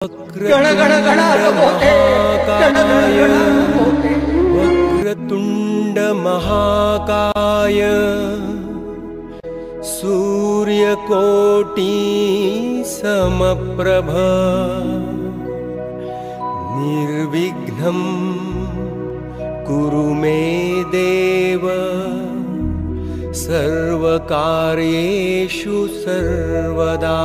वक्रतुंड महाकाय सूर्यकोटि समप्रभ निर्विघ्नं कुरु मे देव सर्वकार्येषु सर्वदा।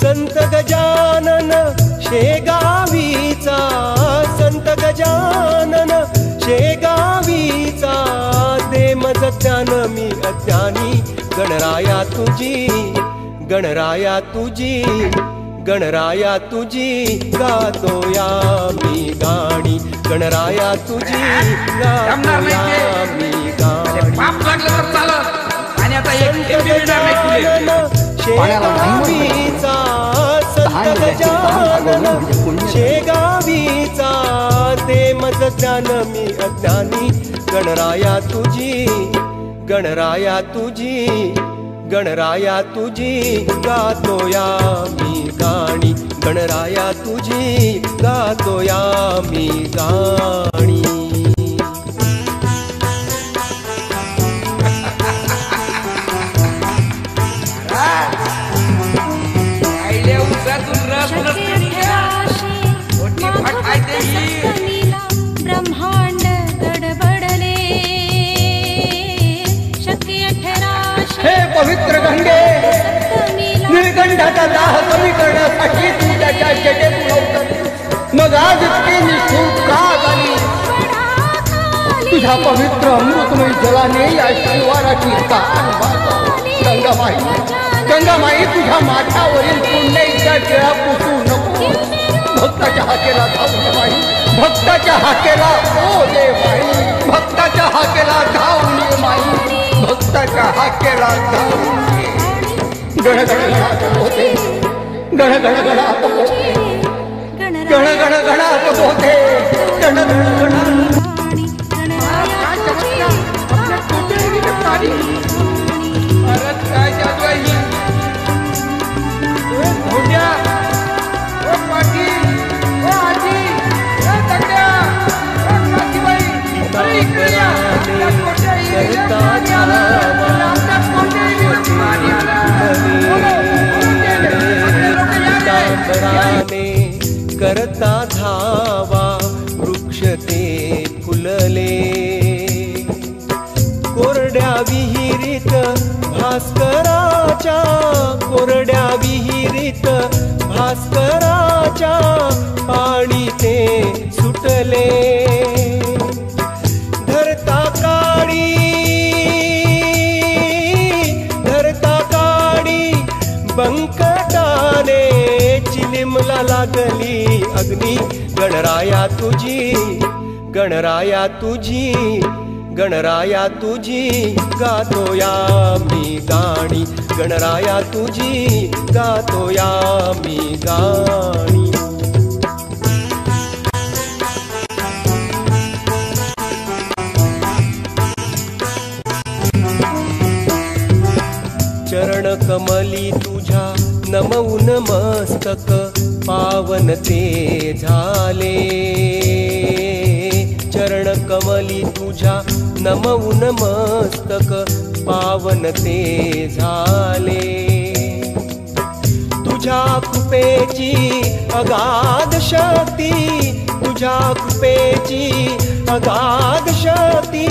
संत गजानन शेगावीचा, संत गजानन शेगावीचा, दे मज ज्ञान मी अज्ञानी, गणराया तुझी, गणराया तुझी, गणराया तुझी गातोया मी गाणी, गणराया तुझी गातोया मी गाणी। शेगावीचा संत गजानन शेगावीचा, ते मज ज्ञान मी अज्ञानी, गणराया तुझी, गणराया तुझी, गणराया तुझी गातोया मी गाणी, गणराया तुझी गातोया मी गाणी। ब्रह्मांड गडबडले शक्य 18 हे पवित्र गंगे, निर्गंधाचा दाह कमी करण्यासाठी तू त्याच्या जटे पुरवतली, मग आज इतकी निष्ठूर का झाली? तुझ्या पवित्र अमृतमय जलाने या शिवाराची गंगामाई, गंगामाई तुझ्या माथ्यावरील पुण्याईच्या टिळा पुसू नको, भक्ताच्या हाकेला धावू माई, भक्ताच्या हाकेला ओ देवाई, भक्ताच्या हाकेला धावून ये माई, भक्ताच्या हाकेला धावून ये। गण गण गणात बोधे, गण गण गणात बोधे, गण गण गणात बोधे, गण गण गणात करता धावा वृक्ष ते फुलले, कोरड्या विहिरीत भास्कराच्या, कोरड्या विहिरीत भास्कराच्या, पाणी ते सुटले, धरता काळी, धरता काळी बंकटाने चिलिमला लागली अग्नी, गणराया तुझी, गणराया तुझी, गणराया तुझी गातोया मी गाणी, गणराया तुझी गातोया मी गाणी। चरण कमली तुझ्या नमवून मस्तक पावन ते झाले, चरण कमली तुझ्या नमवून मस्तक पावन ते झाले, तुझ्या कृपेची अगाध शक्ती, तुझ्या कृपेची अगाध शक्ती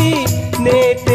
नेते